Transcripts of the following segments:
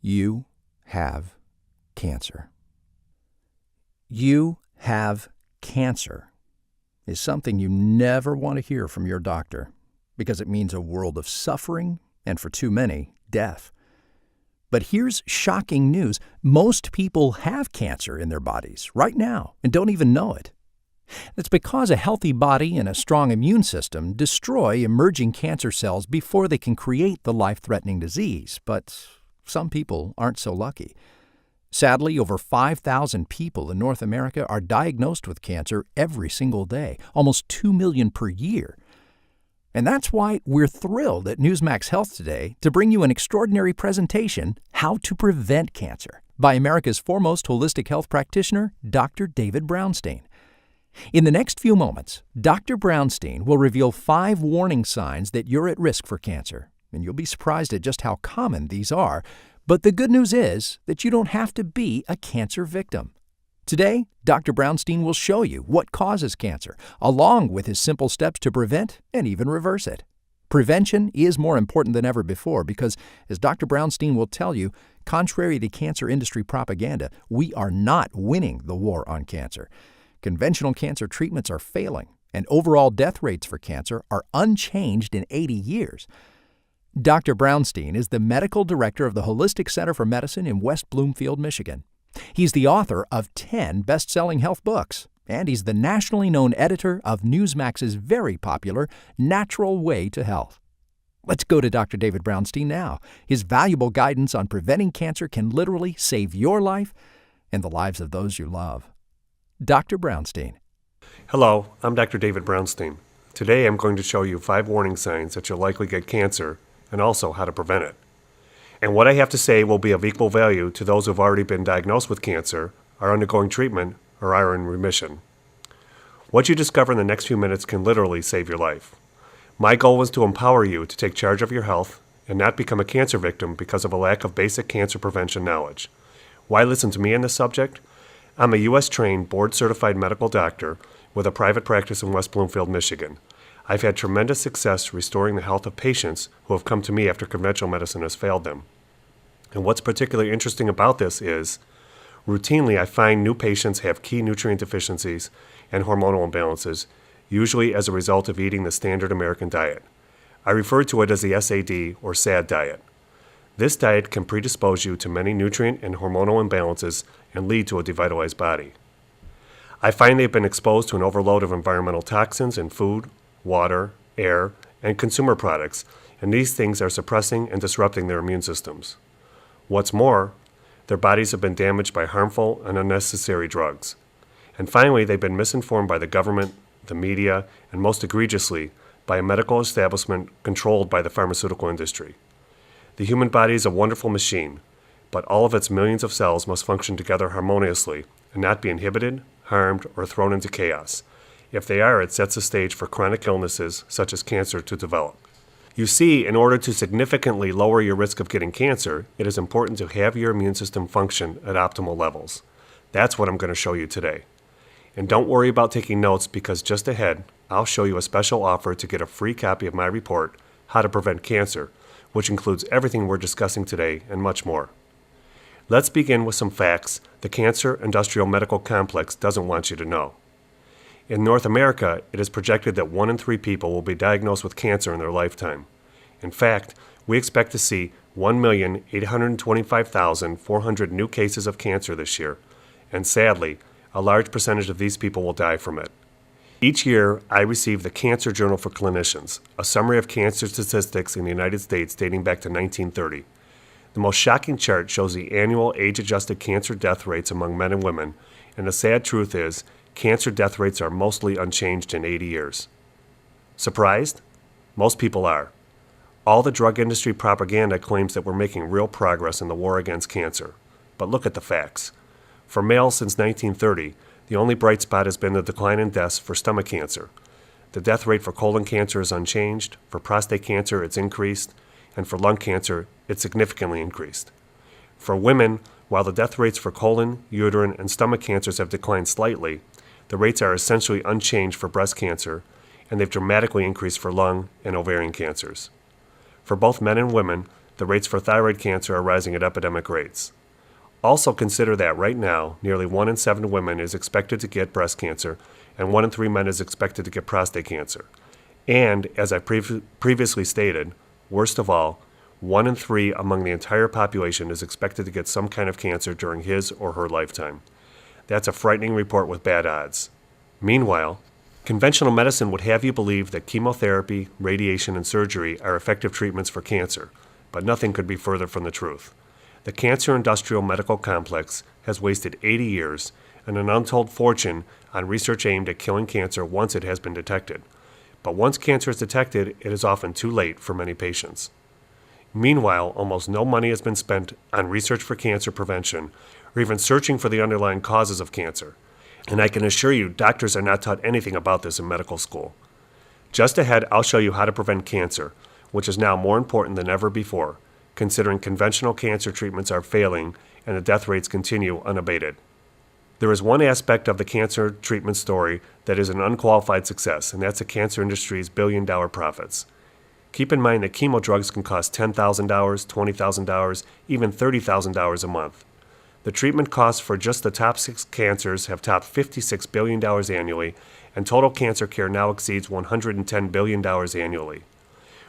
You have cancer. You have cancer is something you never want to hear from your doctor because it means a world of suffering and, for too many, death. But here's shocking news. Most people have cancer in their bodies right now and don't even know it. It's because a healthy body and a strong immune system destroy emerging cancer cells before they can create the life-threatening disease. But some people aren't so lucky. Sadly, over 5,000 people in North America are diagnosed with cancer every single day, almost 2 million per year. And that's why we're thrilled at Newsmax Health today to bring you an extraordinary presentation, How to Prevent Cancer, by America's foremost holistic health practitioner, Dr. David Brownstein. In the next few moments, Dr. Brownstein will reveal 5 warning signs that you're at risk for cancer, and you'll be surprised at just how common these are. But the good news is that you don't have to be a cancer victim. Today, Dr. Brownstein will show you what causes cancer, along with his simple steps to prevent and even reverse it. Prevention is more important than ever before because, as Dr. Brownstein will tell you, contrary to cancer industry propaganda, we are not winning the war on cancer. Conventional cancer treatments are failing, and overall death rates for cancer are unchanged in 80 years. Dr. Brownstein is the medical director of the Holistic Center for Medicine in West Bloomfield, Michigan. He's the author of 10 best-selling health books, and he's the nationally known editor of Newsmax's very popular Natural Way to Health. Let's go to Dr. David Brownstein now. His valuable guidance on preventing cancer can literally save your life and the lives of those you love. Dr. Brownstein. Hello, I'm Dr. David Brownstein. Today I'm going to show you 5 warning signs that you'll likely get cancer and also how to prevent it. And what I have to say will be of equal value to those who have already been diagnosed with cancer, are undergoing treatment, or are in remission. What you discover in the next few minutes can literally save your life. My goal was to empower you to take charge of your health and not become a cancer victim because of a lack of basic cancer prevention knowledge. Why listen to me on this subject? I'm a U.S.-trained, board-certified medical doctor with a private practice in West Bloomfield, Michigan. I've had tremendous success restoring the health of patients who have come to me after conventional medicine has failed them. And what's particularly interesting about this is, routinely I find new patients have key nutrient deficiencies and hormonal imbalances, usually as a result of eating the standard American diet. I refer to it as the SAD or SAD diet. This diet can predispose you to many nutrient and hormonal imbalances and lead to a devitalized body. I find they've been exposed to an overload of environmental toxins in food, water, air, and consumer products, and these things are suppressing and disrupting their immune systems. What's more, their bodies have been damaged by harmful and unnecessary drugs. And finally, they've been misinformed by the government, the media, and most egregiously, by a medical establishment controlled by the pharmaceutical industry. The human body is a wonderful machine, but all of its millions of cells must function together harmoniously and not be inhibited, harmed, or thrown into chaos. If they are, it sets the stage for chronic illnesses, such as cancer, to develop. You see, in order to significantly lower your risk of getting cancer, it is important to have your immune system function at optimal levels. That's what I'm going to show you today. And don't worry about taking notes because just ahead, I'll show you a special offer to get a free copy of my report, How to Prevent Cancer, which includes everything we're discussing today and much more. Let's begin with some facts the cancer industrial medical complex doesn't want you to know. In North America, it is projected that 1 in 3 people will be diagnosed with cancer in their lifetime. In fact, we expect to see 1,825,400 new cases of cancer this year, and sadly, a large percentage of these people will die from it. Each year, I receive the Cancer Journal for Clinicians, a summary of cancer statistics in the United States dating back to 1930. The most shocking chart shows the annual age-adjusted cancer death rates among men and women, and the sad truth is, cancer death rates are mostly unchanged in 80 years. Surprised? Most people are. All the drug industry propaganda claims that we're making real progress in the war against cancer. But look at the facts. For males since 1930, the only bright spot has been the decline in deaths for stomach cancer. The death rate for colon cancer is unchanged, for prostate cancer it's increased, and for lung cancer it's significantly increased. For women, while the death rates for colon, uterine, and stomach cancers have declined slightly, the rates are essentially unchanged for breast cancer, and they've dramatically increased for lung and ovarian cancers. For both men and women, the rates for thyroid cancer are rising at epidemic rates. Also consider that right now, nearly 1 in 7 women is expected to get breast cancer, and 1 in 3 men is expected to get prostate cancer. And, as I previously stated, worst of all, 1 in 3 among the entire population is expected to get some kind of cancer during his or her lifetime. That's a frightening report with bad odds. Meanwhile, conventional medicine would have you believe that chemotherapy, radiation, and surgery are effective treatments for cancer, but nothing could be further from the truth. The cancer industrial medical complex has wasted 80 years and an untold fortune on research aimed at killing cancer once it has been detected. But once cancer is detected, it is often too late for many patients. Meanwhile, almost no money has been spent on research for cancer prevention or even searching for the underlying causes of cancer. And I can assure you, doctors are not taught anything about this in medical school. Just ahead, I'll show you how to prevent cancer, which is now more important than ever before, considering conventional cancer treatments are failing and the death rates continue unabated. There is one aspect of the cancer treatment story that is an unqualified success, and that's the cancer industry's billion-dollar profits. Keep in mind that chemo drugs can cost $10,000, $20,000, even $30,000 a month. The treatment costs for just the top 6 cancers have topped $56 billion annually, and total cancer care now exceeds $110 billion annually.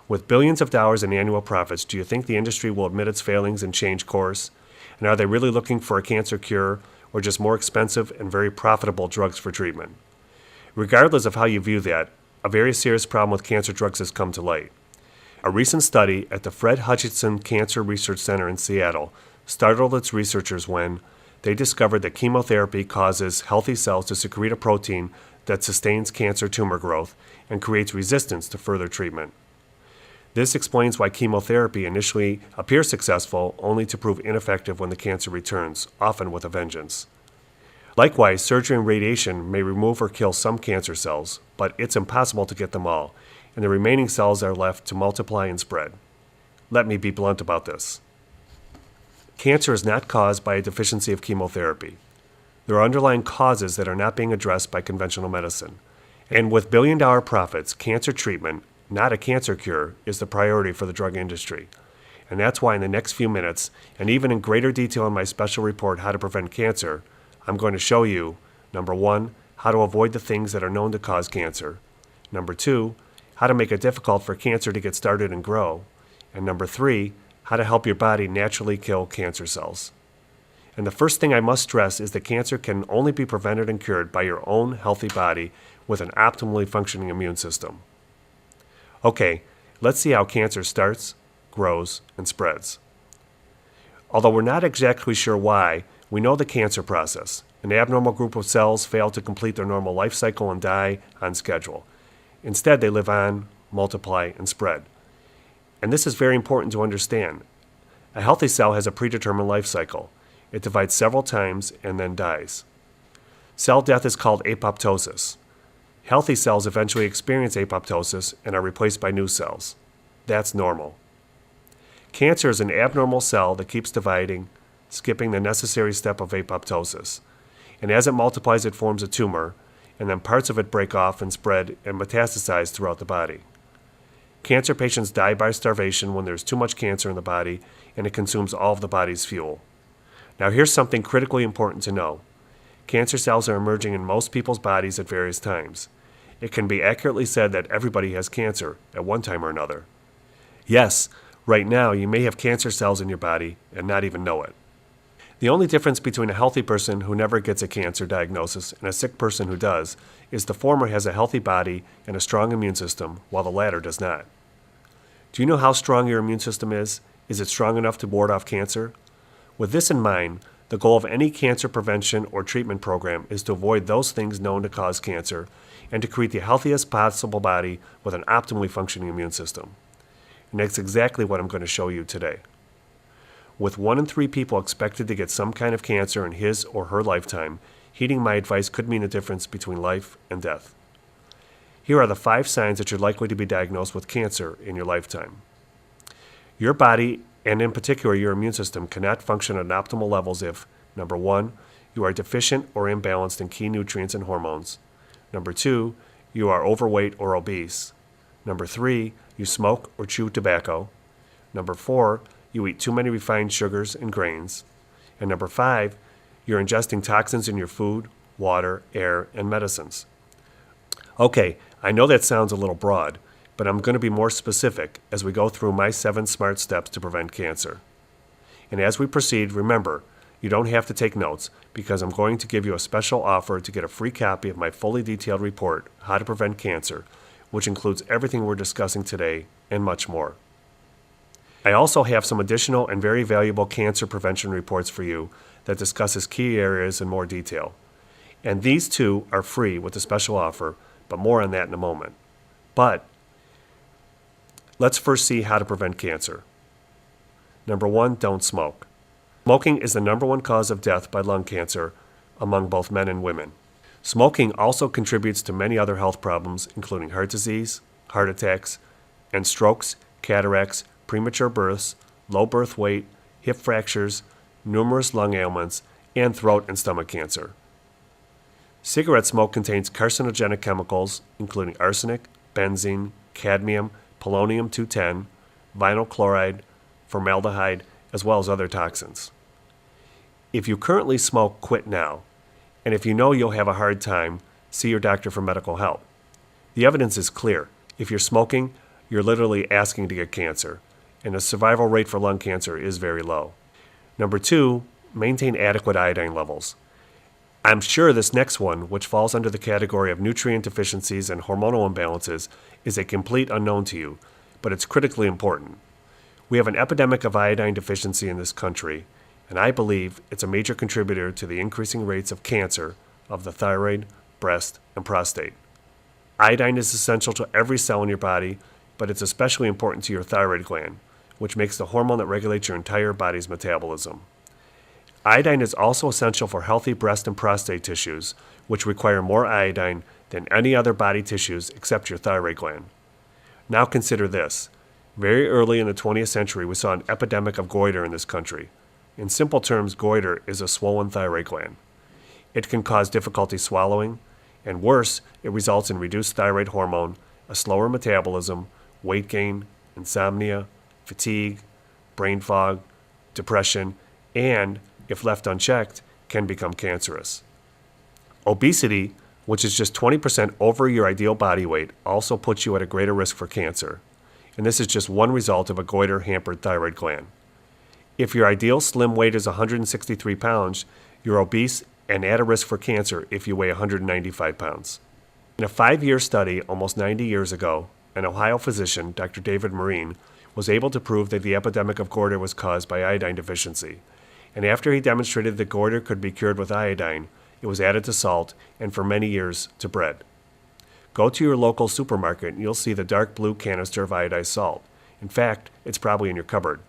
With billions of dollars in annual profits, do you think the industry will admit its failings and change course? And are they really looking for a cancer cure or just more expensive and very profitable drugs for treatment? Regardless of how you view that, a very serious problem with cancer drugs has come to light. A recent study at the Fred Hutchinson Cancer Research Center in Seattle startled its researchers when they discovered that chemotherapy causes healthy cells to secrete a protein that sustains cancer tumor growth and creates resistance to further treatment. This explains why chemotherapy initially appears successful only to prove ineffective when the cancer returns, often with a vengeance. Likewise, surgery and radiation may remove or kill some cancer cells, but it's impossible to get them all, and the remaining cells are left to multiply and spread. Let me be blunt about this. Cancer is not caused by a deficiency of chemotherapy. There are underlying causes that are not being addressed by conventional medicine. And with billion-dollar profits, cancer treatment, not a cancer cure, is the priority for the drug industry. And that's why in the next few minutes, and even in greater detail in my special report, How to Prevent Cancer, I'm going to show you, number 1, how to avoid the things that are known to cause cancer. Number 2, how to make it difficult for cancer to get started and grow. And number 3, how to help your body naturally kill cancer cells. And the first thing I must stress is that cancer can only be prevented and cured by your own healthy body with an optimally functioning immune system. Okay, let's see how cancer starts, grows, and spreads. Although we're not exactly sure why, we know the cancer process. An abnormal group of cells fail to complete their normal life cycle and die on schedule. Instead, they live on, multiply, and spread. And this is very important to understand. A healthy cell has a predetermined life cycle. It divides several times and then dies. Cell death is called apoptosis. Healthy cells eventually experience apoptosis and are replaced by new cells. That's normal. Cancer is an abnormal cell that keeps dividing, skipping the necessary step of apoptosis. And as it multiplies, it forms a tumor, and then parts of it break off and spread and metastasize throughout the body. Cancer patients die by starvation when there's too much cancer in the body and it consumes all of the body's fuel. Now here's something critically important to know. Cancer cells are emerging in most people's bodies at various times. It can be accurately said that everybody has cancer at one time or another. Yes, right now you may have cancer cells in your body and not even know it. The only difference between a healthy person who never gets a cancer diagnosis and a sick person who does is the former has a healthy body and a strong immune system, while the latter does not. Do you know how strong your immune system is? Is it strong enough to ward off cancer? With this in mind, the goal of any cancer prevention or treatment program is to avoid those things known to cause cancer and to create the healthiest possible body with an optimally functioning immune system. And that's exactly what I'm going to show you today. With 1 in 3 people expected to get some kind of cancer in his or her lifetime, heeding my advice could mean the difference between life and death. Here are the 5 signs that you're likely to be diagnosed with cancer in your lifetime. Your body, and in particular your immune system, cannot function at optimal levels if, number 1, you are deficient or imbalanced in key nutrients and hormones. Number 2, you are overweight or obese. Number 3, you smoke or chew tobacco. Number 4, you eat too many refined sugars and grains. And number 5, you're ingesting toxins in your food, water, air, and medicines. Okay, I know that sounds a little broad, but I'm going to be more specific as we go through my 7 smart steps to prevent cancer. And as we proceed, remember, you don't have to take notes because I'm going to give you a special offer to get a free copy of my fully detailed report, How to Prevent Cancer, which includes everything we're discussing today and much more. I also have some additional and very valuable cancer prevention reports for you that discusses key areas in more detail. And these 2 are free with a special offer, but more on that in a moment. But let's first see how to prevent cancer. Number 1, don't smoke. Smoking is the number 1 cause of death by lung cancer among both men and women. Smoking also contributes to many other health problems, including heart disease, heart attacks, and strokes, cataracts, premature births, low birth weight, hip fractures, numerous lung ailments, and throat and stomach cancer. Cigarette smoke contains carcinogenic chemicals, including arsenic, benzene, cadmium, polonium-210, vinyl chloride, formaldehyde, as well as other toxins. If you currently smoke, quit now. And if you know you'll have a hard time, see your doctor for medical help. The evidence is clear. If you're smoking, you're literally asking to get cancer, and the survival rate for lung cancer is very low. Number 2, maintain adequate iodine levels. I'm sure this next one, which falls under the category of nutrient deficiencies and hormonal imbalances, is a complete unknown to you, but it's critically important. We have an epidemic of iodine deficiency in this country, and I believe it's a major contributor to the increasing rates of cancer of the thyroid, breast, and prostate. Iodine is essential to every cell in your body, but it's especially important to your thyroid gland, which makes the hormone that regulates your entire body's metabolism. Iodine is also essential for healthy breast and prostate tissues, which require more iodine than any other body tissues except your thyroid gland. Now consider this. Very early in the 20th century, we saw an epidemic of goiter in this country. In simple terms, goiter is a swollen thyroid gland. It can cause difficulty swallowing, and worse, it results in reduced thyroid hormone, a slower metabolism, weight gain, insomnia, fatigue, brain fog, depression, and, if left unchecked, can become cancerous. Obesity, which is just 20% over your ideal body weight, also puts you at a greater risk for cancer. And this is just one result of a goiter-hampered thyroid gland. If your ideal slim weight is 163 pounds, you're obese and at a risk for cancer if you weigh 195 pounds. In a 5-year study almost 90 years ago, an Ohio physician, Dr. David Marine, was able to prove that the epidemic of goiter was caused by iodine deficiency. And after he demonstrated that goiter could be cured with iodine, it was added to salt and for many years to bread. Go to your local supermarket and you'll see the dark blue canister of iodized salt. In fact, it's probably in your cupboard.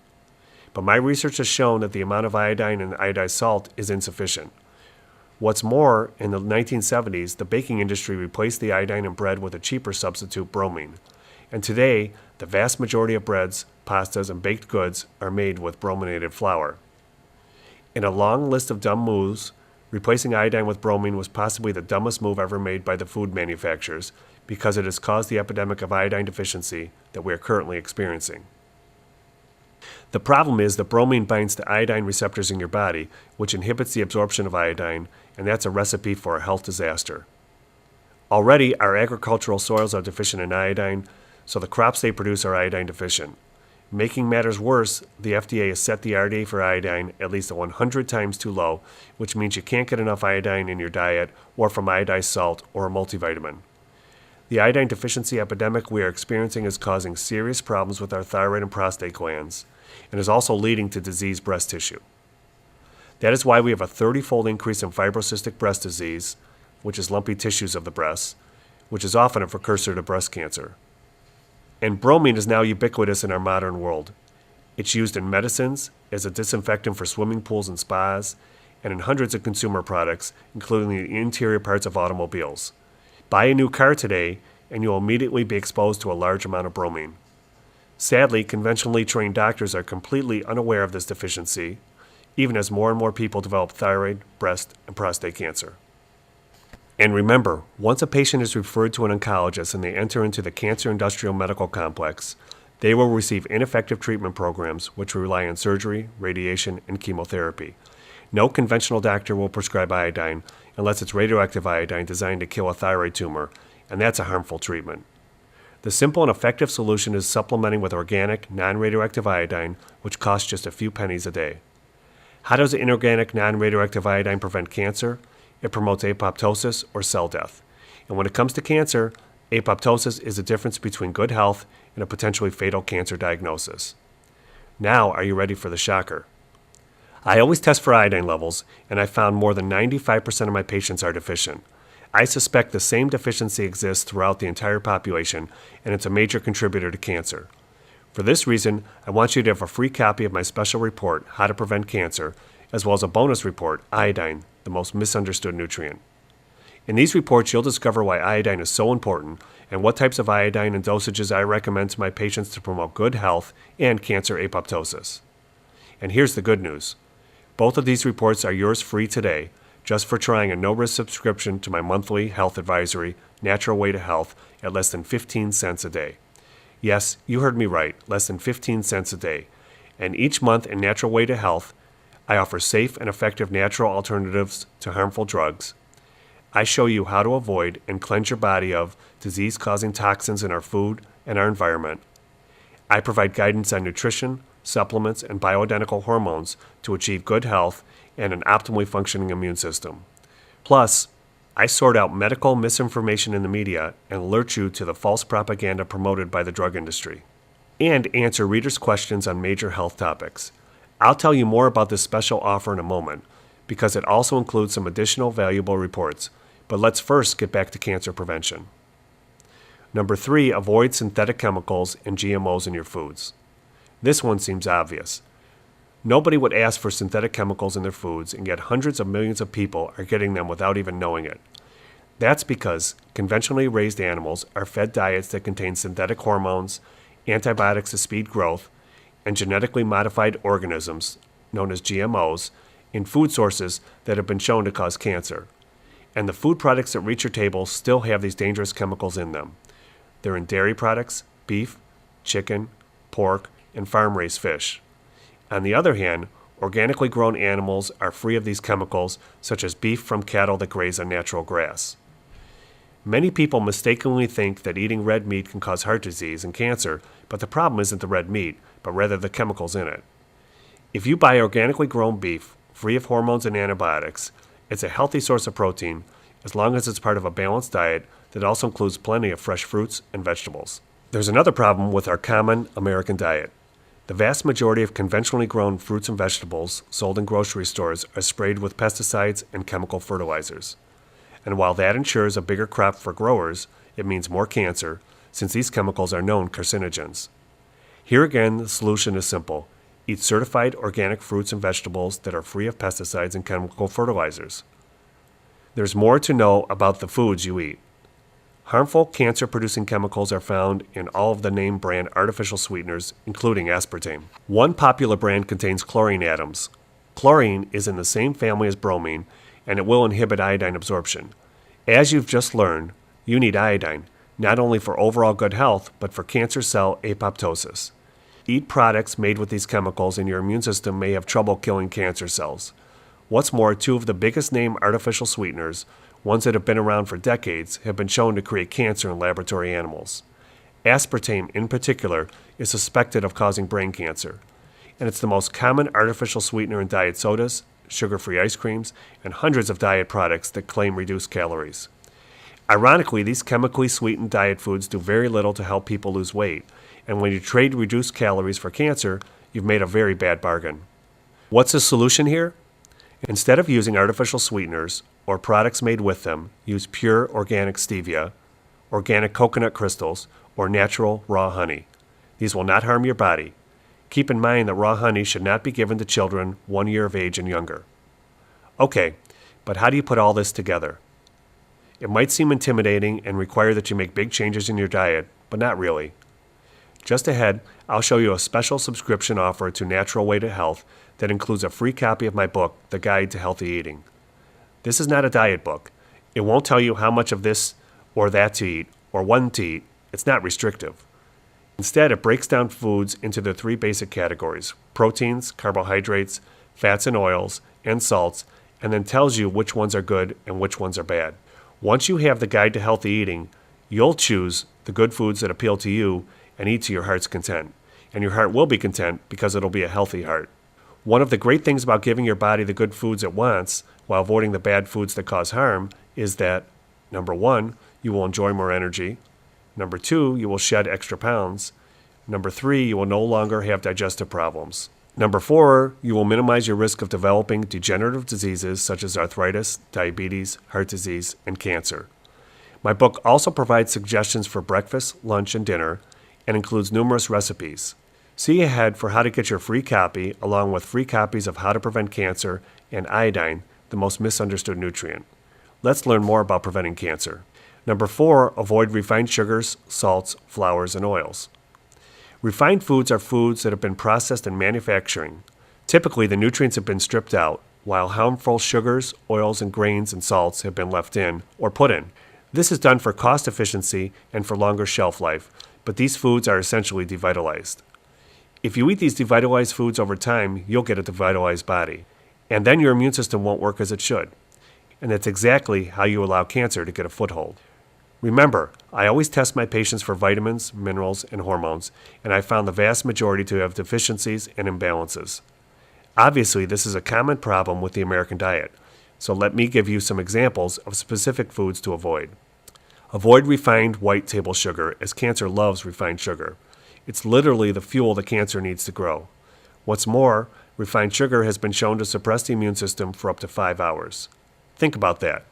But my research has shown that the amount of iodine in iodized salt is insufficient. What's more, in the 1970s, the baking industry replaced the iodine in bread with a cheaper substitute, bromine. And today, the vast majority of breads, pastas, and baked goods are made with brominated flour. In a long list of dumb moves, replacing iodine with bromine was possibly the dumbest move ever made by the food manufacturers because it has caused the epidemic of iodine deficiency that we are currently experiencing. The problem is that bromine binds to iodine receptors in your body, which inhibits the absorption of iodine, and that's a recipe for a health disaster. Already, our agricultural soils are deficient in iodine, so the crops they produce are iodine deficient. Making matters worse, the FDA has set the RDA for iodine at least 100 times too low, which means you can't get enough iodine in your diet or from iodized salt or a multivitamin. The iodine deficiency epidemic we are experiencing is causing serious problems with our thyroid and prostate glands, and is also leading to diseased breast tissue. That is why we have a 30-fold increase in fibrocystic breast disease, which is lumpy tissues of the breast, which is often a precursor to breast cancer. And bromine is now ubiquitous in our modern world. It's used in medicines, as a disinfectant for swimming pools and spas, and in hundreds of consumer products, including the interior parts of automobiles. Buy a new car today, and you'll immediately be exposed to a large amount of bromine. Sadly, conventionally trained doctors are completely unaware of this deficiency, even as more and more people develop thyroid, breast, and prostate cancer. And remember, once a patient is referred to an oncologist and they enter into the cancer industrial medical complex, They will receive ineffective treatment programs which rely on surgery, radiation, and chemotherapy. No conventional doctor will prescribe iodine unless it's radioactive iodine designed to kill a thyroid tumor, and that's a harmful treatment. The simple and effective solution is supplementing with organic, non-radioactive iodine, which costs just a few pennies a day. How does inorganic, non-radioactive iodine prevent cancer? It promotes apoptosis or cell death. And when it comes to cancer, apoptosis is the difference between good health and a potentially fatal cancer diagnosis. Now, are you ready for the shocker? I always test for iodine levels, and I found more than 95% of my patients are deficient. I suspect the same deficiency exists throughout the entire population, and it's a major contributor to cancer. For this reason, I want you to have a free copy of my special report, How to Prevent Cancer, as well as a bonus report, Iodine, the Most Misunderstood Nutrient. In these reports, you'll discover why iodine is so important and what types of iodine and dosages I recommend to my patients to promote good health and cancer apoptosis. And here's the good news. Both of these reports are yours free today, just for trying a no-risk subscription to my monthly health advisory, Natural Way to Health, at less than 15 cents a day. Yes, you heard me right, less than 15 cents a day. And each month in Natural Way to Health, I offer safe and effective natural alternatives to harmful drugs. I show you how to avoid and cleanse your body of disease-causing toxins in our food and our environment. I provide guidance on nutrition, supplements, and bioidentical hormones to achieve good health and an optimally functioning immune system. Plus, I sort out medical misinformation in the media and alert you to the false propaganda promoted by the drug industry, and answer readers' questions on major health topics. I'll tell you more about this special offer in a moment, because it also includes some additional valuable reports. But let's first get back to cancer prevention. Number 3, avoid synthetic chemicals and GMOs in your foods. This one seems obvious. Nobody would ask for synthetic chemicals in their foods, and yet hundreds of millions of people are getting them without even knowing it. That's because conventionally raised animals are fed diets that contain synthetic hormones, antibiotics to speed growth, and genetically modified organisms, known as GMOs, in food sources that have been shown to cause cancer. And the food products that reach your table still have these dangerous chemicals in them. They're in dairy products, beef, chicken, pork, and farm-raised fish. On the other hand, organically grown animals are free of these chemicals, such as beef from cattle that graze on natural grass. Many people mistakenly think that eating red meat can cause heart disease and cancer, but the problem isn't the red meat, but rather the chemicals in it. If you buy organically grown beef, free of hormones and antibiotics, it's a healthy source of protein, as long as it's part of a balanced diet that also includes plenty of fresh fruits and vegetables. There's another problem with our common American diet. The vast majority of conventionally grown fruits and vegetables sold in grocery stores are sprayed with pesticides and chemical fertilizers. And while that ensures a bigger crop for growers, it means more cancer, since these chemicals are known carcinogens. Here again, the solution is simple. Eat certified organic fruits and vegetables that are free of pesticides and chemical fertilizers. There's more to know about the foods you eat. Harmful cancer-producing chemicals are found in all of the name brand artificial sweeteners, including aspartame. One popular brand contains chlorine atoms. Chlorine is in the same family as bromine, and it will inhibit iodine absorption. As you've just learned, you need iodine, not only for overall good health, but for cancer cell apoptosis. Eat products made with these chemicals and your immune system may have trouble killing cancer cells. What's more, 2 of the biggest name artificial sweeteners, ones that have been around for decades, have been shown to create cancer in laboratory animals. Aspartame, in particular, is suspected of causing brain cancer, and it's the most common artificial sweetener in diet sodas, sugar-free ice creams, and hundreds of diet products that claim reduced calories. Ironically, these chemically sweetened diet foods do very little to help people lose weight, and when you trade reduced calories for cancer, you've made a very bad bargain. What's the solution here? Instead of using artificial sweeteners or products made with them, use pure organic stevia, organic coconut crystals, or natural raw honey. These will not harm your body. Keep in mind that raw honey should not be given to children 1 year of age and younger. Okay, but how do you put all this together? It might seem intimidating and require that you make big changes in your diet, but not really. Just ahead, I'll show you a special subscription offer to Natural Way to Health that includes a free copy of my book, The Guide to Healthy Eating. This is not a diet book. It won't tell you how much of this or that to eat, or when to eat. It's not restrictive. Instead, it breaks down foods into the three basic categories: proteins, carbohydrates, fats and oils, and salts, and then tells you which ones are good and which ones are bad. Once you have the guide to healthy eating, you'll choose the good foods that appeal to you and eat to your heart's content. And your heart will be content because it'll be a healthy heart. One of the great things about giving your body the good foods it wants while avoiding the bad foods that cause harm is that, number 1, you will enjoy more energy. Number 2, you will shed extra pounds. Number 3, you will no longer have digestive problems. Number 4, you will minimize your risk of developing degenerative diseases such as arthritis, diabetes, heart disease, and cancer. My book also provides suggestions for breakfast, lunch, and dinner, and includes numerous recipes. See ahead for how to get your free copy, along with free copies of How to Prevent Cancer and Iodine, the most misunderstood nutrient. Let's learn more about preventing cancer. Number 4, avoid refined sugars, salts, flours, and oils. Refined foods are foods that have been processed in manufacturing. Typically, the nutrients have been stripped out, while harmful sugars, oils, and grains and salts have been left in or put in. This is done for cost efficiency and for longer shelf life, but these foods are essentially devitalized. If you eat these devitalized foods over time, you'll get a devitalized body, and then your immune system won't work as it should. And that's exactly how you allow cancer to get a foothold. Remember, I always test my patients for vitamins, minerals, and hormones, and I found the vast majority to have deficiencies and imbalances. Obviously, this is a common problem with the American diet, so let me give you some examples of specific foods to avoid. Avoid refined white table sugar, as cancer loves refined sugar. It's literally the fuel the cancer needs to grow. What's more, refined sugar has been shown to suppress the immune system for up to 5 hours. Think about that.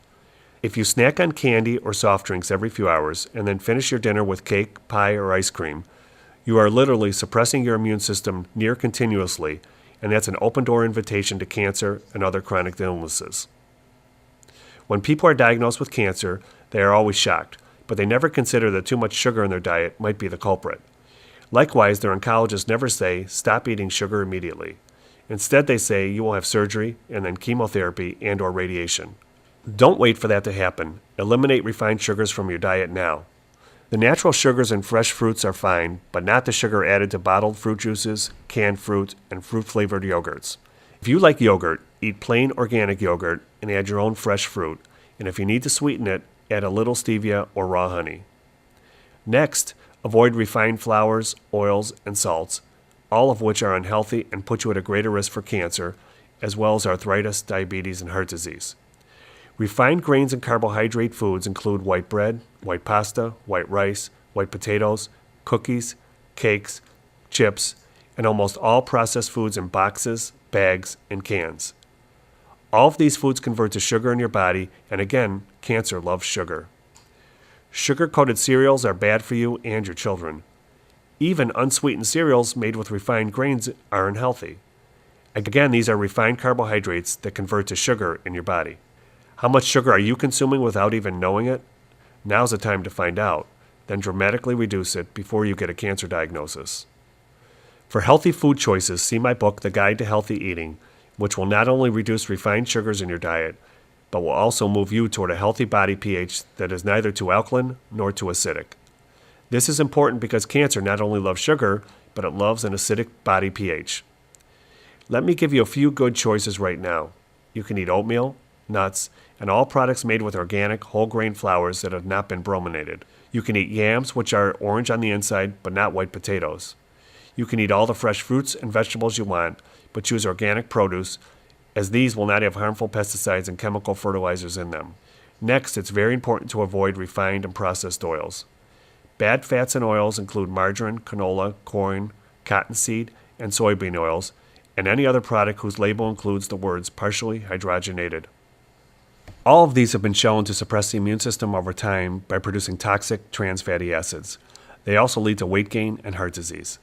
If you snack on candy or soft drinks every few hours and then finish your dinner with cake, pie, or ice cream, you are literally suppressing your immune system near continuously, and that's an open-door invitation to cancer and other chronic illnesses. When people are diagnosed with cancer, they are always shocked, but they never consider that too much sugar in their diet might be the culprit. Likewise, their oncologists never say, stop eating sugar immediately. Instead, they say you will have surgery and then chemotherapy and/or radiation. Don't wait for that to happen. Eliminate refined sugars from your diet now. The natural sugars in fresh fruits are fine, but not the sugar added to bottled fruit juices, canned fruit, and fruit-flavored yogurts. If you like yogurt, eat plain organic yogurt and add your own fresh fruit, and if you need to sweeten it, add a little stevia or raw honey. Next, avoid refined flours, oils, and salts, all of which are unhealthy and put you at a greater risk for cancer, as well as arthritis, diabetes, and heart disease. Refined grains and carbohydrate foods include white bread, white pasta, white rice, white potatoes, cookies, cakes, chips, and almost all processed foods in boxes, bags, and cans. All of these foods convert to sugar in your body, and again, cancer loves sugar. Sugar-coated cereals are bad for you and your children. Even unsweetened cereals made with refined grains are unhealthy. Again, these are refined carbohydrates that convert to sugar in your body. How much sugar are you consuming without even knowing it? Now's the time to find out, then dramatically reduce it before you get a cancer diagnosis. For healthy food choices, see my book, The Guide to Healthy Eating, which will not only reduce refined sugars in your diet, but will also move you toward a healthy body pH that is neither too alkaline nor too acidic. This is important because cancer not only loves sugar, but it loves an acidic body pH. Let me give you a few good choices right now. You can eat oatmeal, nuts, and all products made with organic whole grain flours that have not been brominated. You can eat yams, which are orange on the inside, but not white potatoes. You can eat all the fresh fruits and vegetables you want, but choose organic produce, as these will not have harmful pesticides and chemical fertilizers in them. Next, it's very important to avoid refined and processed oils. Bad fats and oils include margarine, canola, corn, cottonseed, and soybean oils, and any other product whose label includes the words partially hydrogenated. All of these have been shown to suppress the immune system over time by producing toxic trans fatty acids. They also lead to weight gain and heart disease.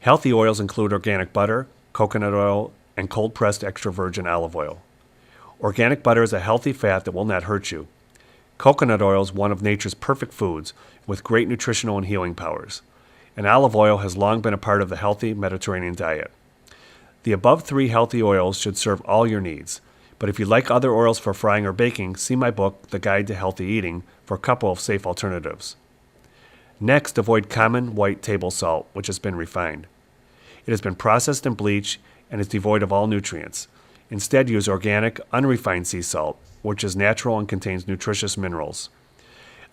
Healthy oils include organic butter, coconut oil, and cold-pressed extra virgin olive oil. Organic butter is a healthy fat that will not hurt you. Coconut oil is one of nature's perfect foods with great nutritional and healing powers. And olive oil has long been a part of the healthy Mediterranean diet. The above 3 healthy oils should serve all your needs. But if you like other oils for frying or baking, see my book, The Guide to Healthy Eating, for a couple of safe alternatives. Next, avoid common white table salt, which has been refined. It has been processed and bleached and is devoid of all nutrients. Instead, use organic, unrefined sea salt, which is natural and contains nutritious minerals.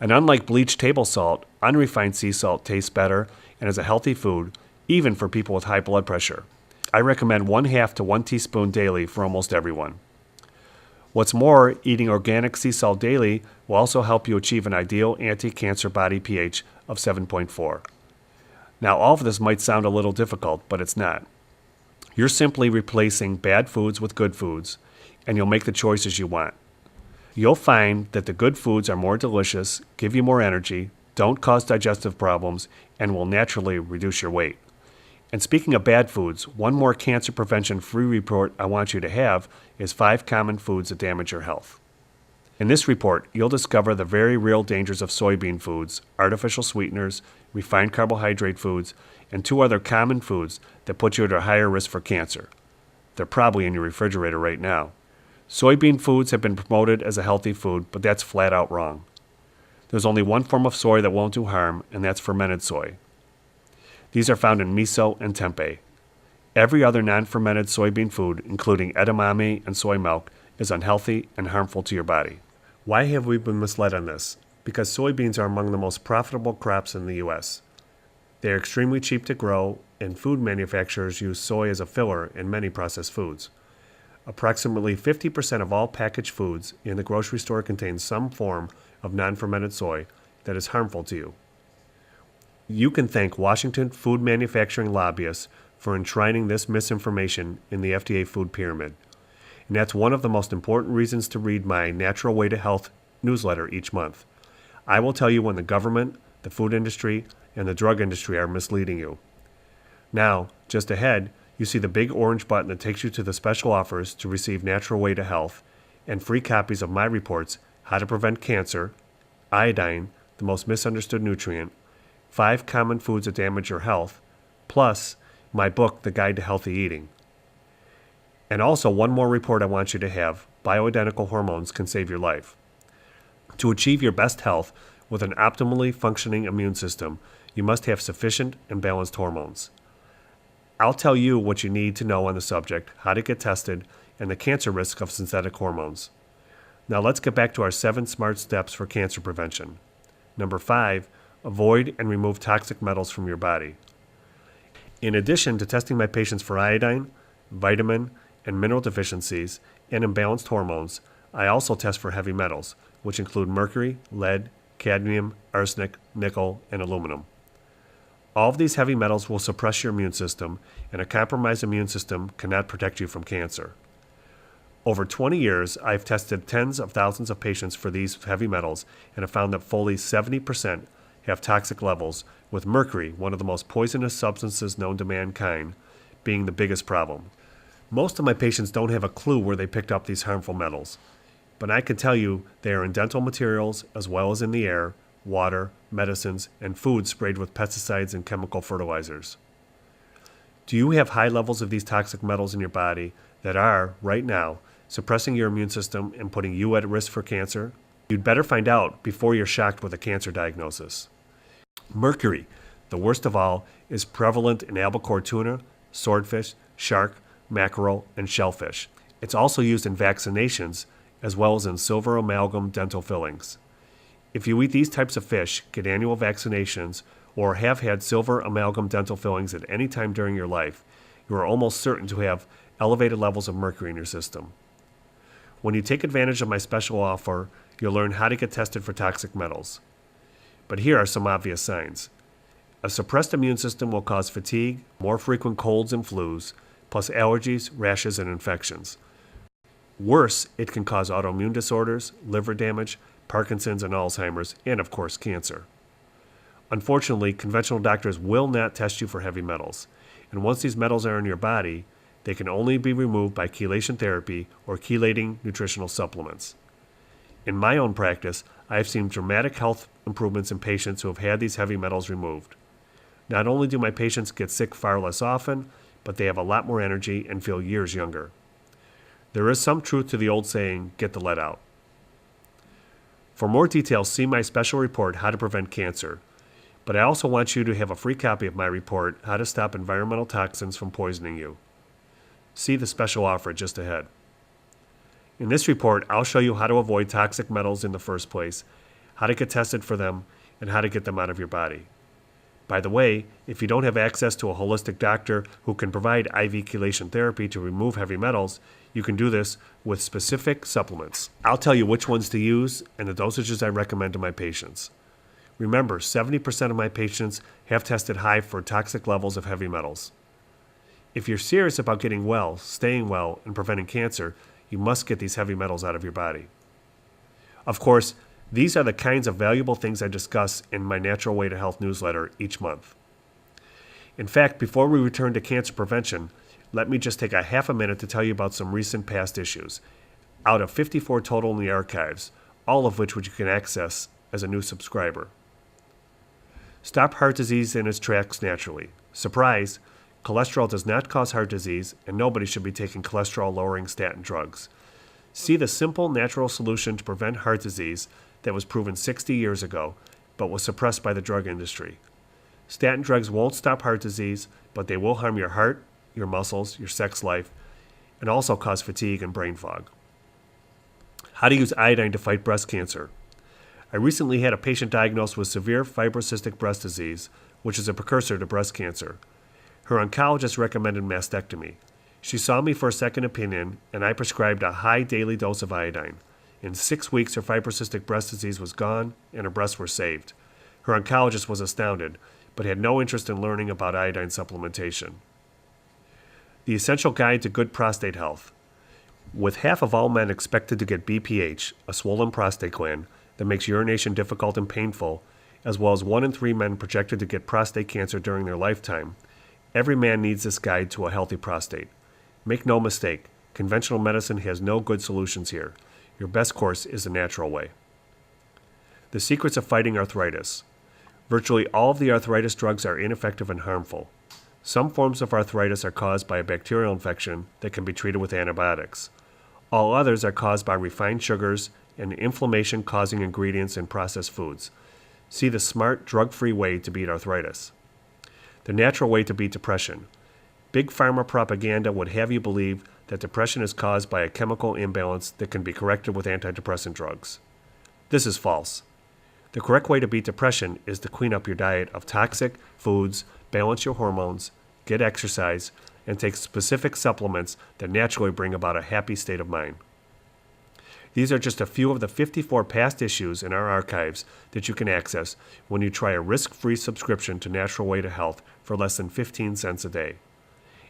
And unlike bleached table salt, unrefined sea salt tastes better and is a healthy food, even for people with high blood pressure. I recommend 1/2 to 1 teaspoon daily for almost everyone. What's more, eating organic sea salt daily will also help you achieve an ideal anti-cancer body pH of 7.4. Now, all of this might sound a little difficult, but it's not. You're simply replacing bad foods with good foods, and you'll make the choices you want. You'll find that the good foods are more delicious, give you more energy, don't cause digestive problems, and will naturally reduce your weight. And speaking of bad foods, one more cancer prevention free report I want you to have is 5 common foods that damage your health. In this report, you'll discover the very real dangers of soybean foods, artificial sweeteners, refined carbohydrate foods, and 2 other common foods that put you at a higher risk for cancer. They're probably in your refrigerator right now. Soybean foods have been promoted as a healthy food, but that's flat out wrong. There's only one form of soy that won't do harm, and that's fermented soy. These are found in miso and tempeh. Every other non-fermented soybean food, including edamame and soy milk, is unhealthy and harmful to your body. Why have we been misled on this? Because soybeans are among the most profitable crops in the U.S. They are extremely cheap to grow, and food manufacturers use soy as a filler in many processed foods. Approximately 50% of all packaged foods in the grocery store contain some form of non-fermented soy that is harmful to you. You can thank Washington food manufacturing lobbyists for enshrining this misinformation in the FDA food pyramid. And that's one of the most important reasons to read my Natural Way to Health newsletter each month. I will tell you when the government, the food industry, and the drug industry are misleading you. Now, just ahead, you see the big orange button that takes you to the special offers to receive Natural Way to Health and free copies of my reports, How to Prevent Cancer, Iodine, the most misunderstood nutrient, 5 common foods that damage your health, plus my book, The Guide to Healthy Eating. And also one more report I want you to have, Bioidentical Hormones Can Save Your Life. To achieve your best health with an optimally functioning immune system, you must have sufficient and balanced hormones. I'll tell you what you need to know on the subject, how to get tested, and the cancer risk of synthetic hormones. Now let's get back to our 7 smart steps for cancer prevention. Number 5, avoid and remove toxic metals from your body. In addition to testing my patients for iodine, vitamin, and mineral deficiencies, and imbalanced hormones, I also test for heavy metals, which include mercury, lead, cadmium, arsenic, nickel, and aluminum. All of these heavy metals will suppress your immune system, and a compromised immune system cannot protect you from cancer. Over 20 years, I've tested tens of thousands of patients for these heavy metals and have found that fully 70% have toxic levels, with mercury, one of the most poisonous substances known to mankind, being the biggest problem. Most of my patients don't have a clue where they picked up these harmful metals, but I can tell you they are in dental materials as well as in the air, water, medicines, and food sprayed with pesticides and chemical fertilizers. Do you have high levels of these toxic metals in your body that are, right now, suppressing your immune system and putting you at risk for cancer? You'd better find out before you're shocked with a cancer diagnosis. Mercury, the worst of all, is prevalent in albacore tuna, swordfish, shark, mackerel, and shellfish. It's also used in vaccinations as well as in silver amalgam dental fillings. If you eat these types of fish, get annual vaccinations, or have had silver amalgam dental fillings at any time during your life, you are almost certain to have elevated levels of mercury in your system. When you take advantage of my special offer, you'll learn how to get tested for toxic metals. But here are some obvious signs. A suppressed immune system will cause fatigue, more frequent colds and flus, plus allergies, rashes, and infections. Worse, it can cause autoimmune disorders, liver damage, Parkinson's and Alzheimer's, and of course cancer. Unfortunately, conventional doctors will not test you for heavy metals, and once these metals are in your body, they can only be removed by chelation therapy or chelating nutritional supplements. In my own practice, I have seen dramatic health improvements in patients who have had these heavy metals removed. Not only do my patients get sick far less often, but they have a lot more energy and feel years younger. There is some truth to the old saying, get the lead out. For more details, see my special report, How to Prevent Cancer. But I also want you to have a free copy of my report, How to Stop Environmental Toxins from Poisoning You. See the special offer just ahead. In this report, I'll show you how to avoid toxic metals in the first place, how to get tested for them, and how to get them out of your body. By the way, if you don't have access to a holistic doctor who can provide IV chelation therapy to remove heavy metals, you can do this with specific supplements. I'll tell you which ones to use and the dosages I recommend to my patients. Remember, 70% of my patients have tested high for toxic levels of heavy metals. If you're serious about getting well, staying well, and preventing cancer, you must get these heavy metals out of your body. Of course, these are the kinds of valuable things I discuss in my Natural Way to Health newsletter each month. In fact, before we return to cancer prevention, let me just take a half a minute to tell you about some recent past issues, out of 54 total in the archives, all of which you can access as a new subscriber. Stop heart disease in its tracks naturally. Surprise! Cholesterol does not cause heart disease, and nobody should be taking cholesterol-lowering statin drugs. See the simple, natural solution to prevent heart disease that was proven 60 years ago, but was suppressed by the drug industry. Statin drugs won't stop heart disease, but they will harm your heart, your muscles, your sex life, and also cause fatigue and brain fog. How to use iodine to fight breast cancer. I recently had a patient diagnosed with severe fibrocystic breast disease, which is a precursor to breast cancer. Her oncologist recommended mastectomy. She saw me for a second opinion, and I prescribed a high daily dose of iodine. In 6 weeks, her fibrocystic breast disease was gone, and her breasts were saved. Her oncologist was astounded, but had no interest in learning about iodine supplementation. The Essential Guide to Good Prostate Health. With half of all men expected to get BPH, a swollen prostate gland that makes urination difficult and painful, as well as 1 in 3 men projected to get prostate cancer during their lifetime, every man needs this guide to a healthy prostate. Make no mistake, conventional medicine has no good solutions here. Your best course is the natural way. The secrets of fighting arthritis. Virtually all of the arthritis drugs are ineffective and harmful. Some forms of arthritis are caused by a bacterial infection that can be treated with antibiotics. All others are caused by refined sugars and inflammation-causing ingredients in processed foods. See the smart, drug-free way to beat arthritis. The natural way to beat depression. Big pharma propaganda would have you believe that depression is caused by a chemical imbalance that can be corrected with antidepressant drugs. This is false. The correct way to beat depression is to clean up your diet of toxic foods, balance your hormones, get exercise, and take specific supplements that naturally bring about a happy state of mind. These are just a few of the 54 past issues in our archives that you can access when you try a risk-free subscription to Natural Way to Health for less than 15 cents a day.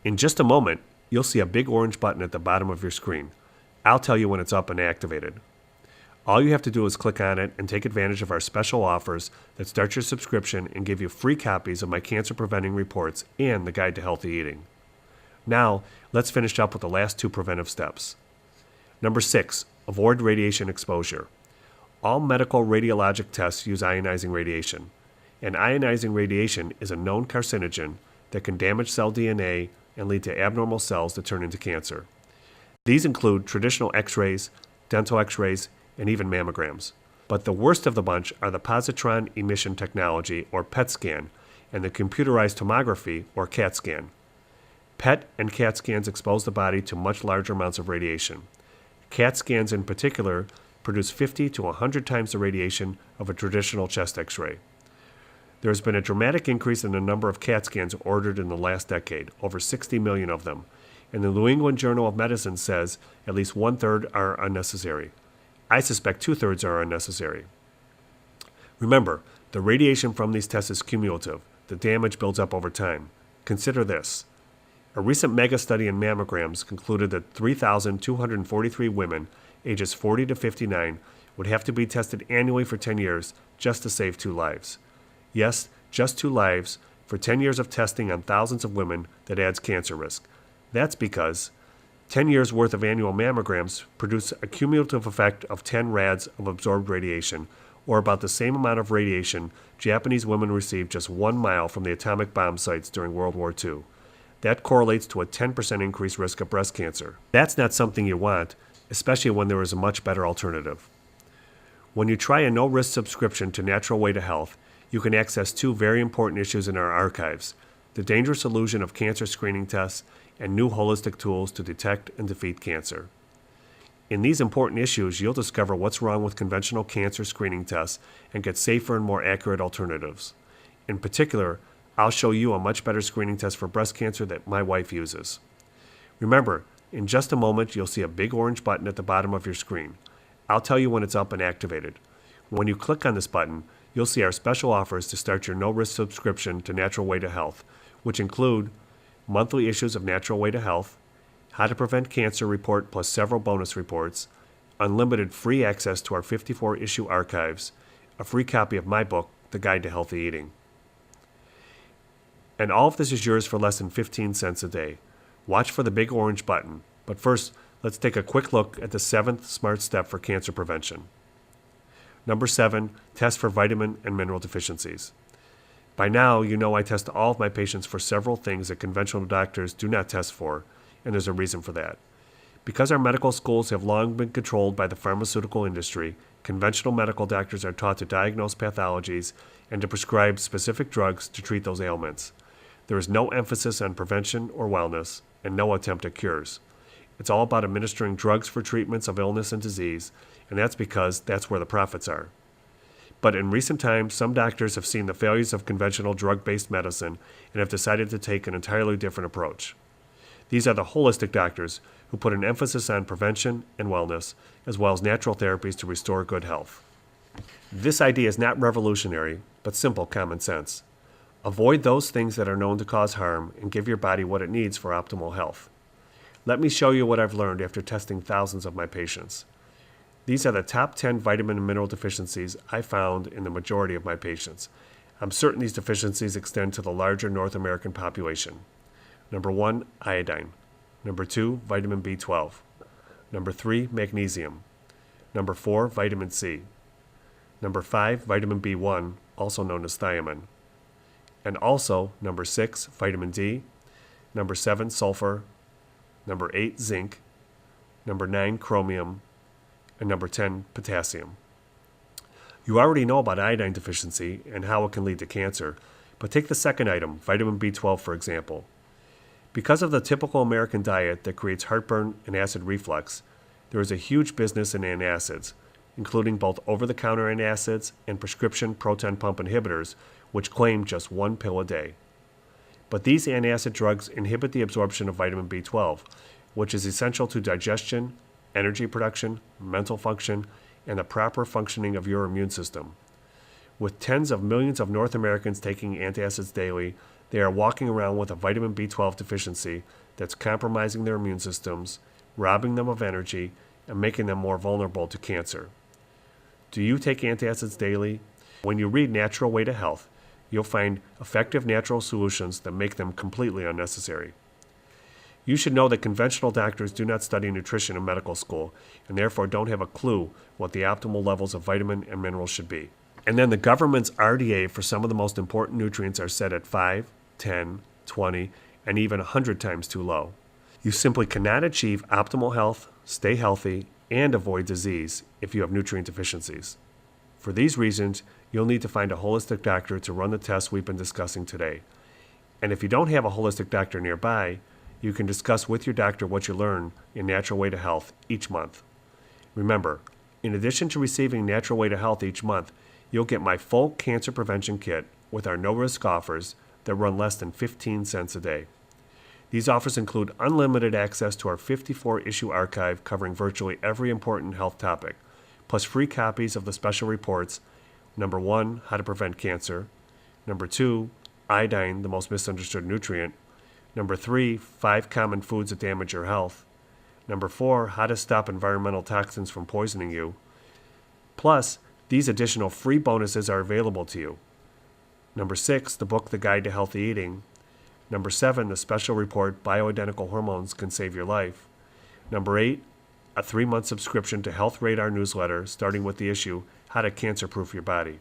In just a moment, you'll see a big orange button at the bottom of your screen. I'll tell you when it's up and activated. All you have to do is click on it and take advantage of our special offers that start your subscription and give you free copies of my cancer-preventing reports and the Guide to Healthy Eating. Now, let's finish up with the last 2 preventive steps. Number 6, avoid radiation exposure. All medical radiologic tests use ionizing radiation, and ionizing radiation is a known carcinogen that can damage cell DNA and lead to abnormal cells that turn into cancer. These include traditional X-rays, dental X-rays, and even mammograms. But the worst of the bunch are the positron emission technology, or PET scan, and the computerized tomography, or CAT scan. PET and CAT scans expose the body to much larger amounts of radiation. CAT scans in particular produce 50 to 100 times the radiation of a traditional chest X-ray. There has been a dramatic increase in the number of CAT scans ordered in the last decade, over 60 million of them, and the New England Journal of Medicine says at least 1/3 are unnecessary. I suspect 2/3 are unnecessary. Remember, the radiation from these tests is cumulative. The damage builds up over time. Consider this. A recent mega study in mammograms concluded that 3,243 women ages 40 to 59 would have to be tested annually for 10 years just to save 2 lives. Yes, just 2 lives for 10 years of testing on thousands of women that adds cancer risk. That's because 10 years' worth of annual mammograms produce a cumulative effect of 10 rads of absorbed radiation, or about the same amount of radiation Japanese women received just 1 mile from the atomic bomb sites during World War II. That correlates to a 10% increased risk of breast cancer. That's not something you want, especially when there is a much better alternative. When you try a no-risk subscription to Natural Way to Health, you can access two very important issues in our archives: The Dangerous Illusion of Cancer Screening Tests and New Holistic Tools to Detect and Defeat Cancer. In these important issues, you'll discover what's wrong with conventional cancer screening tests and get safer and more accurate alternatives. In particular, I'll show you a much better screening test for breast cancer that my wife uses. Remember, in just a moment, you'll see a big orange button at the bottom of your screen. I'll tell you when it's up and activated. When you click on this button, you'll see our special offers to start your no-risk subscription to Natural Way to Health, which include monthly issues of Natural Way to Health, How to Prevent Cancer report plus several bonus reports, unlimited free access to our 54-issue archives, a free copy of my book, The Guide to Healthy Eating. And all of this is yours for less than 15 cents a day. Watch for the big orange button. But first, let's take a quick look at the 7th smart step for cancer prevention. Number 7, test for vitamin and mineral deficiencies. By now, you know I test all of my patients for several things that conventional doctors do not test for, and there's a reason for that. Because our medical schools have long been controlled by the pharmaceutical industry, conventional medical doctors are taught to diagnose pathologies and to prescribe specific drugs to treat those ailments. There is no emphasis on prevention or wellness, and no attempt at cures. It's all about administering drugs for treatments of illness and disease, and that's because that's where the profits are. But in recent times, some doctors have seen the failures of conventional drug-based medicine and have decided to take an entirely different approach. These are the holistic doctors who put an emphasis on prevention and wellness, as well as natural therapies to restore good health. This idea is not revolutionary, but simple common sense. Avoid those things that are known to cause harm and give your body what it needs for optimal health. Let me show you what I've learned after testing thousands of my patients. These are the top 10 vitamin and mineral deficiencies I found in the majority of my patients. I'm certain these deficiencies extend to the larger North American population. Number 1, iodine. Number 2, vitamin B12. Number 3, magnesium. Number 4, vitamin C. Number 5, vitamin B1, also known as thiamine. And also, number 6, vitamin D. Number 7, sulfur. Number 8, zinc. Number 9, chromium. And number 10, potassium. You already know about iodine deficiency and how it can lead to cancer, but take the second item, vitamin B12, for example. Because of the typical American diet that creates heartburn and acid reflux, there is a huge business in antacids, including both over-the-counter antacids and prescription proton pump inhibitors, which claim just one pill a day. But these antacid drugs inhibit the absorption of vitamin B12, which is essential to digestion, energy production, mental function, and the proper functioning of your immune system. With tens of millions of North Americans taking antacids daily, they are walking around with a vitamin B12 deficiency that's compromising their immune systems, robbing them of energy, and making them more vulnerable to cancer. Do you take antacids daily? When you read Natural Way to Health, you'll find effective natural solutions that make them completely unnecessary. You should know that conventional doctors do not study nutrition in medical school and therefore don't have a clue what the optimal levels of vitamin and minerals should be. And then the government's RDA for some of the most important nutrients are set at 5, 10, 20, and even 100 times too low. You simply cannot achieve optimal health, stay healthy, and avoid disease if you have nutrient deficiencies. For these reasons, you'll need to find a holistic doctor to run the tests we've been discussing today. And if you don't have a holistic doctor nearby, you can discuss with your doctor what you learn in Natural Way to Health each month. Remember, in addition to receiving Natural Way to Health each month, you'll get my full cancer prevention kit with our no-risk offers that run less than 15 cents a day. These offers include unlimited access to our 54-issue archive covering virtually every important health topic, plus free copies of the special reports, number 1, How to Prevent Cancer, number 2, Iodine, the most misunderstood nutrient, number 3, 5 common foods that damage your health, number 4, How to Stop Environmental Toxins from Poisoning You. Plus, these additional free bonuses are available to you. Number 6, the book The Guide to Healthy Eating. Number 7, the special report Bioidentical Hormones Can Save Your Life. Number 8, a 3-month subscription to Health Radar newsletter starting with the issue How to Cancer-Proof Your Body.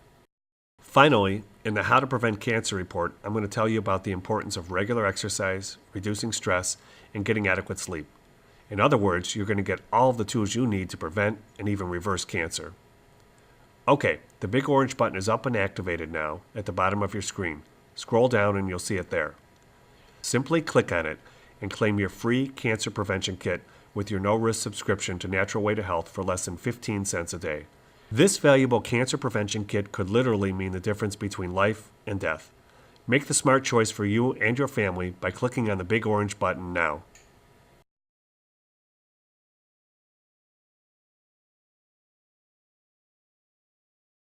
Finally, in the How to Prevent Cancer report, I'm going to tell you about the importance of regular exercise, reducing stress, and getting adequate sleep. In other words, you're going to get all of the tools you need to prevent and even reverse cancer. Okay, the big orange button is up and activated now at the bottom of your screen. Scroll down and you'll see it there. Simply click on it and claim your free cancer prevention kit with your no-risk subscription to Natural Way to Health for less than 15 cents a day. This valuable cancer prevention kit could literally mean the difference between life and death. Make the smart choice for you and your family by clicking on the big orange button now.